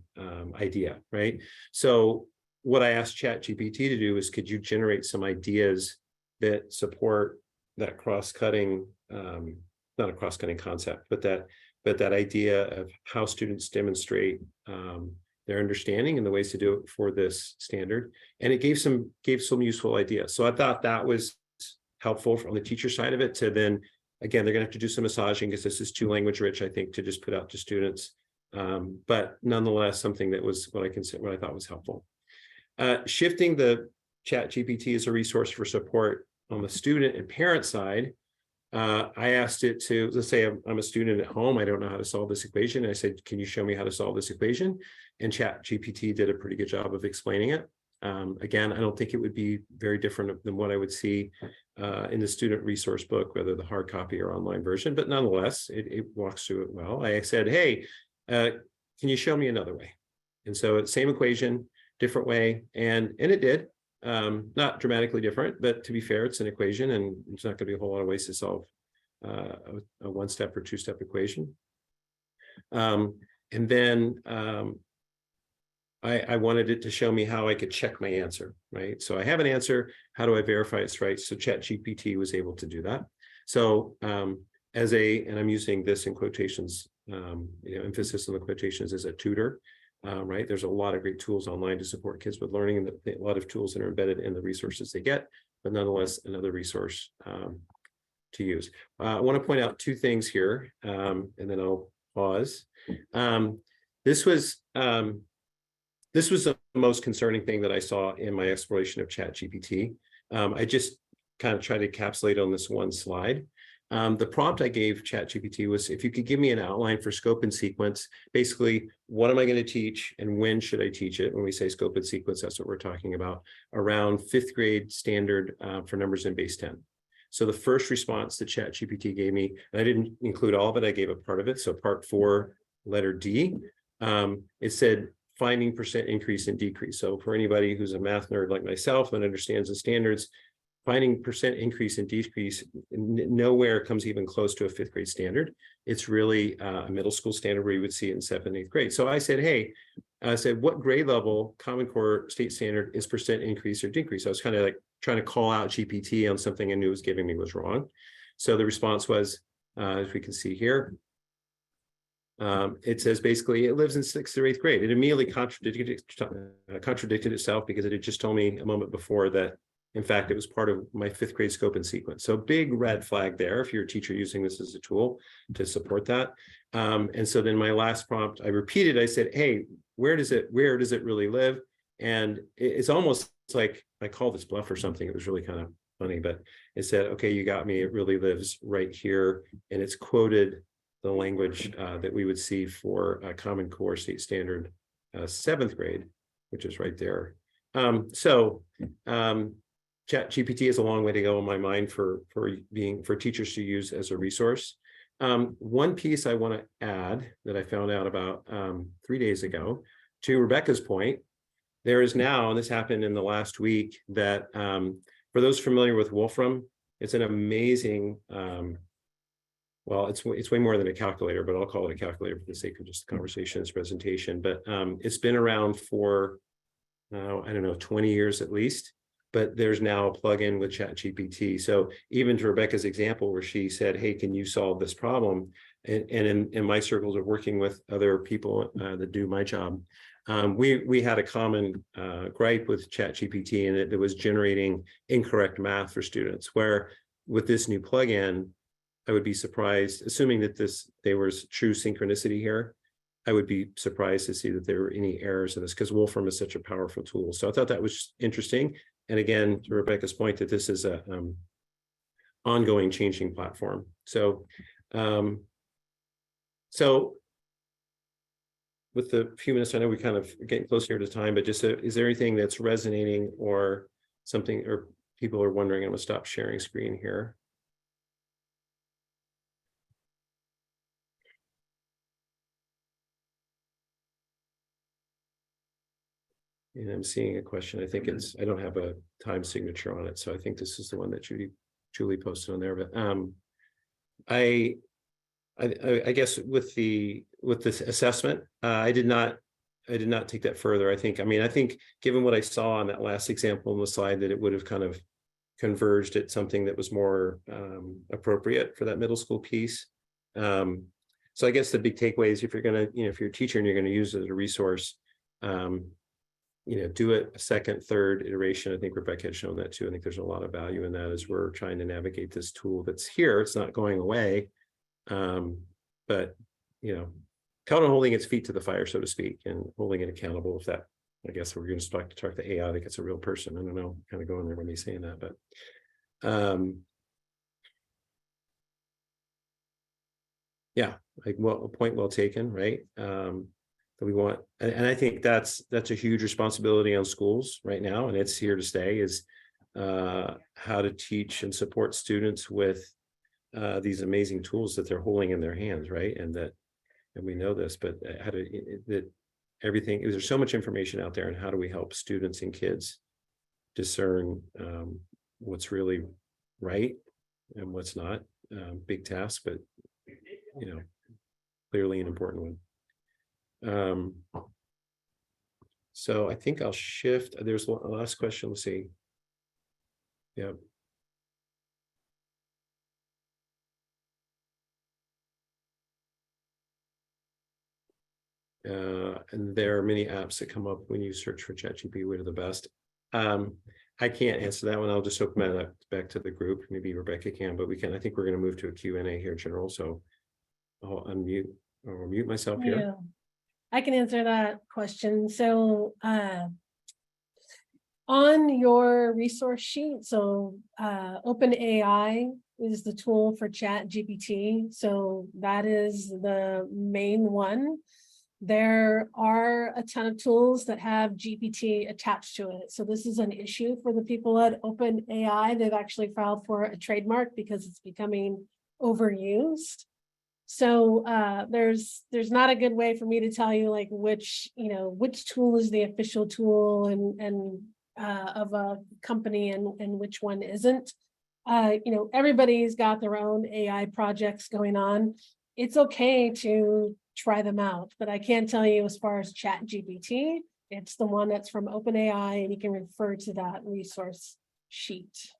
idea, right? So what I asked ChatGPT to do is, could you generate some ideas that support that cross-cutting, not a cross-cutting concept, but that idea of how students demonstrate their understanding and the ways to do it for this standard. And it gave some useful ideas. So I thought that was helpful from the teacher side of it. To then, again, they're going to have to do some massaging because this is too language rich, I think, to just put out to students. But nonetheless, something that was what I thought was helpful. Shifting the ChatGPT as a resource for support on the student and parent side. I asked it to, let's say I'm a student at home, I don't know how to solve this equation. And I said, can you show me how to solve this equation? And ChatGPT did a pretty good job of explaining it. Again, I don't think it would be very different than what I would see in the student resource book, whether the hard copy or online version, but nonetheless, it walks through it well. I said, hey, can you show me another way? And so same equation, different way, and it did. Not dramatically different, but to be fair, it's an equation, and there's not going to be a whole lot of ways to solve a one-step or two-step equation. And then I wanted it to show me how I could check my answer, right? So I have an answer. How do I verify it's right? So ChatGPT was able to do that. So and I'm using this in quotations, emphasis on the quotations, as a tutor. Right, there's a lot of great tools online to support kids with learning, and a lot of tools that are embedded in the resources they get, but nonetheless, another resource to use. I want to point out two things here, and then I'll pause. This was the most concerning thing that I saw in my exploration of ChatGPT. I just kind of tried to encapsulate on this one slide. The prompt I gave ChatGPT was, if you could give me an outline for scope and sequence, basically, what am I going to teach and when should I teach it? When we say scope and sequence, that's what we're talking about, around 5th grade standard for numbers in base 10. So the first response that ChatGPT gave me, and I didn't include all of it, I gave a part of it. So part 4, letter D, it said finding percent increase and decrease. So for anybody who's a math nerd like myself and understands the standards, finding percent increase and decrease nowhere comes even close to a 5th grade standard. It's really a middle school standard where you would see it in 7th and 8th grade. So I said, hey, what grade level Common Core state standard is percent increase or decrease? I was kind of like trying to call out GPT on something I knew it was giving me was wrong. So the response was, as we can see here, it says basically it lives in 6th or 8th grade. It immediately contradicted itself because it had just told me a moment before that, in fact, it was part of my 5th grade scope and sequence. So big red flag there if you're a teacher using this as a tool to support that. And so then my last prompt, I repeated, I said, hey, where does it really live? And it's almost like I called this bluff or something. It was really kind of funny, but it said, okay, you got me. It really lives right here. And it's quoted the language that we would see for a Common Core State Standard 7th grade, which is right there. ChatGPT is a long way to go in my mind for teachers to use as a resource. One piece I want to add that I found out about 3 days ago, to Rebecca's point, there is now, and this happened in the last week, that for those familiar with Wolfram, it's an amazing, well, it's way more than a calculator, but I'll call it a calculator for the sake of just the conversation, this presentation. But it's been around for, I don't know, 20 years at least. But there's now a plugin with ChatGPT. So even to Rebecca's example, where she said, "Hey, can you solve this problem?" And in my circles of working with other people that do my job, we had a common gripe with ChatGPT, and it was generating incorrect math for students. Where with this new plugin, I would be surprised, assuming that there was true synchronicity here, I would be surprised to see that there were any errors in this, because Wolfram is such a powerful tool. So I thought that was interesting. And again, to Rebecca's point, that this is a ongoing changing platform. So, with the few minutes, I know we kind of getting close here to time, but just is there anything that's resonating or something, or people are wondering? I'm gonna stop sharing screen here. And I'm seeing a question. I think I don't have a time signature on it, so I think this is the one that Julie posted on there. But I guess with this assessment, I did not take that further. I think given what I saw on that last example on the slide, that it would have kind of converged at something that was more appropriate for that middle school piece. So I guess the big takeaway is, if you're gonna, if you're a teacher and you're gonna use it as a resource, do it a second, third iteration. I think Rebecca had shown that too. I think there's a lot of value in that as we're trying to navigate this tool that's here. It's not going away, but count on holding its feet to the fire, so to speak, and holding it accountable. If that, I guess we're going to talk to AI like it's a real person. I don't know, kind of going there when he's saying that, but yeah, like, well, a point well taken, right? That we want, and I think that's a huge responsibility on schools right now, and it's here to stay, is how to teach and support students with these amazing tools that they're holding in their hands, right? And we know this, but there's so much information out there, and how do we help students and kids discern what's really right and what's not? Big task, but clearly an important one. So I think I'll shift. There's a last question. Let's see. Yeah. And there are many apps that come up when you search for ChatGPT. What are the best? I can't answer that one. I'll just open that back to the group. Maybe Rebecca can, but we can. I think we're going to move to a Q&A here in general. So I'll unmute or mute myself here. Yeah, I can answer that question. So on your resource sheet, so OpenAI is the tool for ChatGPT. So that is the main one. There are a ton of tools that have GPT attached to it. So this is an issue for the people at OpenAI. They've actually filed for a trademark because it's becoming overused. So there's not a good way for me to tell you like which tool is the official tool and of a company and which one isn't. Everybody's got their own AI projects going on. It's okay to try them out, but I can't tell you as far as ChatGPT. It's the one that's from OpenAI, and you can refer to that resource sheet.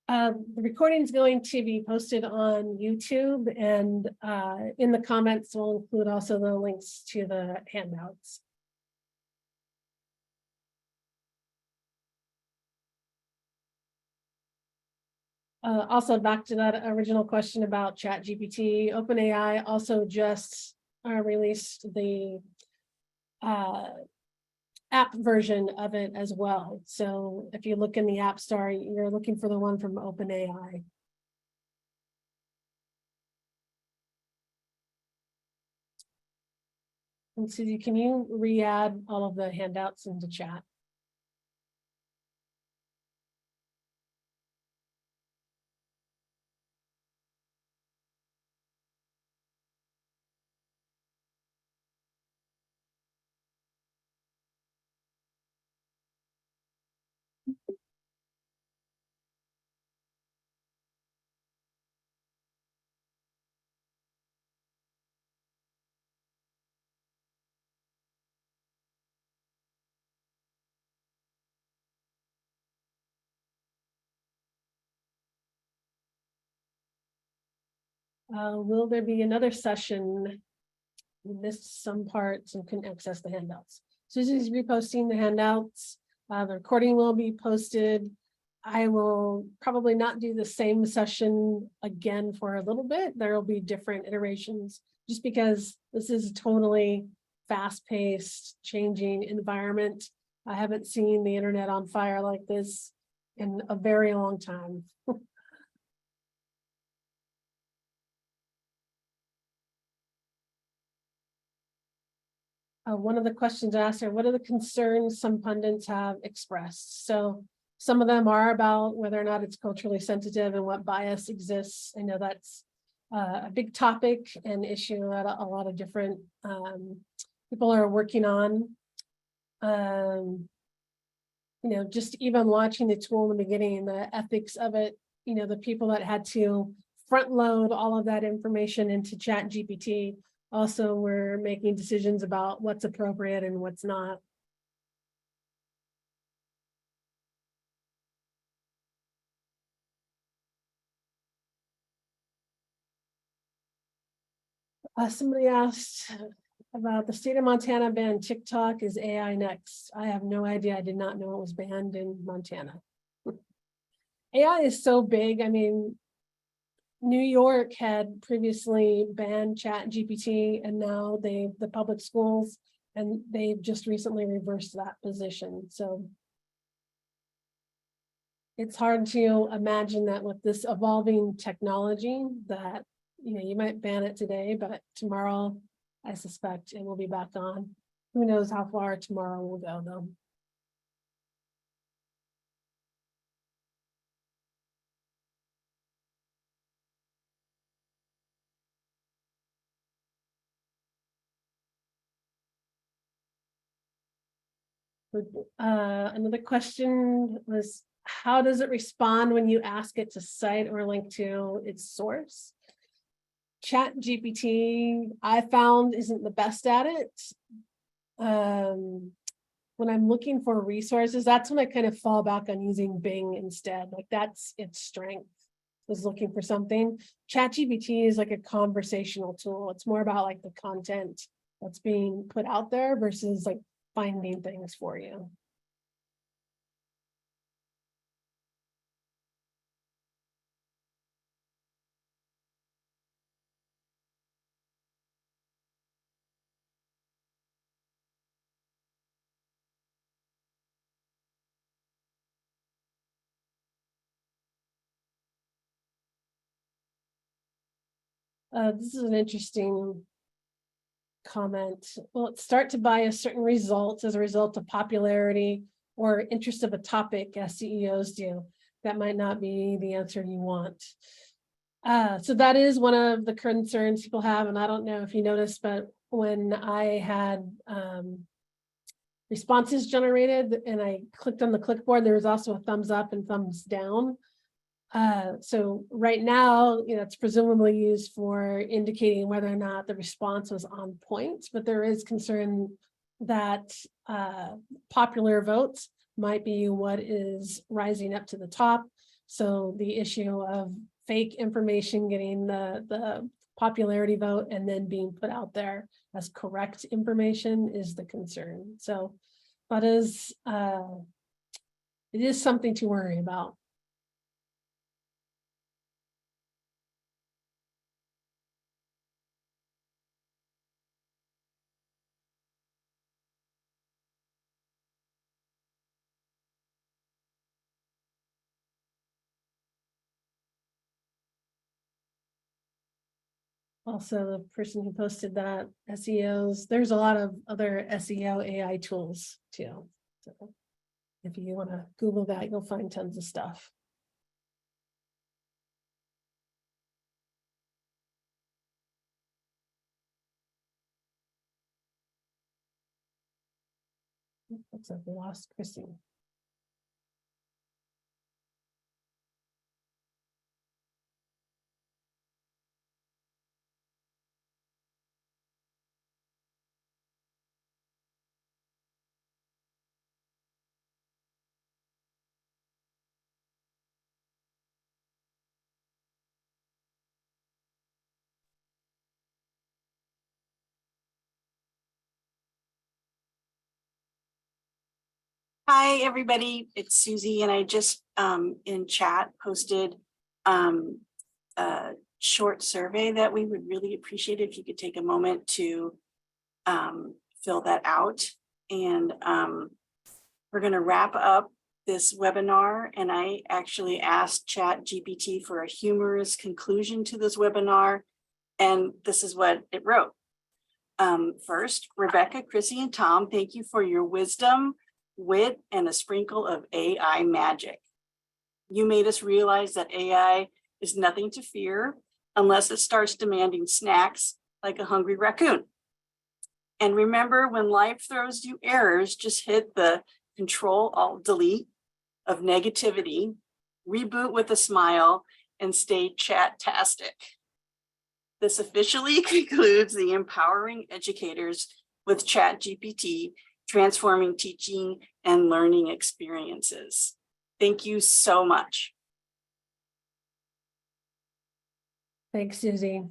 The recording is going to be posted on YouTube, and in the comments we'll include also the links to the handouts. Also, back to that original question about ChatGPT, OpenAI also just released the app version of it as well. So if you look in the App Store, you're looking for the one from OpenAI. And Susie, can you re-add all of the handouts into chat? Will there be another session? We missed some parts and couldn't access the handouts. Susie's reposting the handouts. The recording will be posted. I will probably not do the same session again for a little bit. There will be different iterations just because this is a totally fast-paced, changing environment. I haven't seen the internet on fire like this in a very long time. One of the questions asked are, what are the concerns some pundits have expressed? So some of them are about whether or not it's culturally sensitive and what bias exists. I know that's a big topic and issue that a lot of different people are working on. You know, just even launching the tool in the beginning, the ethics of it, you know, the people that had to front load all of that information into ChatGPT also were making decisions about what's appropriate and what's not. Somebody asked about the state of Montana banned TikTok. Is AI next? I have no idea. I did not know it was banned in Montana. AI is so big. I mean, New York had previously banned ChatGPT, and now the public schools, and they've just recently reversed that position. So it's hard to imagine that with this evolving technology that, you know, you might ban it today, but tomorrow, I suspect it will be back on. Who knows how far tomorrow will go, though. Another question was, how does it respond when you ask it to cite or link to its source? ChatGPT, I found, isn't the best at it. When I'm looking for resources, that's when I kind of fall back on using Bing instead. Like that's its strength, is looking for something. ChatGPT is like a conversational tool. It's more about like the content that's being put out there versus like finding things for you. This is an interesting comment. Will it start to bias certain results as a result of popularity or interest of a topic, as CEOs do? That might not be the answer you want. So that is one of the concerns people have, and I don't know if you noticed, but when I had responses generated and I clicked on the clipboard, there was also a thumbs up and thumbs down. So right now, you know, it's presumably used for indicating whether or not the response was on point, but there is concern that popular votes might be what is rising up to the top. So the issue of fake information getting the popularity vote and then being put out there as correct information is the concern. So that is, it is something to worry about. Also, the person who posted that, SEOs, there's a lot of other SEO AI tools too. So if you want to Google that, you'll find tons of stuff. Looks like we lost Chrissy. Hi, everybody. It's Susie, and I just in chat posted a short survey that we would really appreciate if you could take a moment to fill that out. And we're going to wrap up this webinar, and I actually asked ChatGPT for a humorous conclusion to this webinar, and this is what it wrote. First, Rebecca, Chrissy, and Tom, thank you for your wisdom, wit, and a sprinkle of AI magic. You made us realize that AI is nothing to fear unless it starts demanding snacks like a hungry raccoon. And remember, when life throws you errors, just hit the Control-Alt-Delete of negativity, reboot with a smile, and stay chat-tastic. This officially concludes the Empowering Educators with ChatGPT, Transforming Teaching and Learning Experiences. Thank you so much. Thanks, Susie.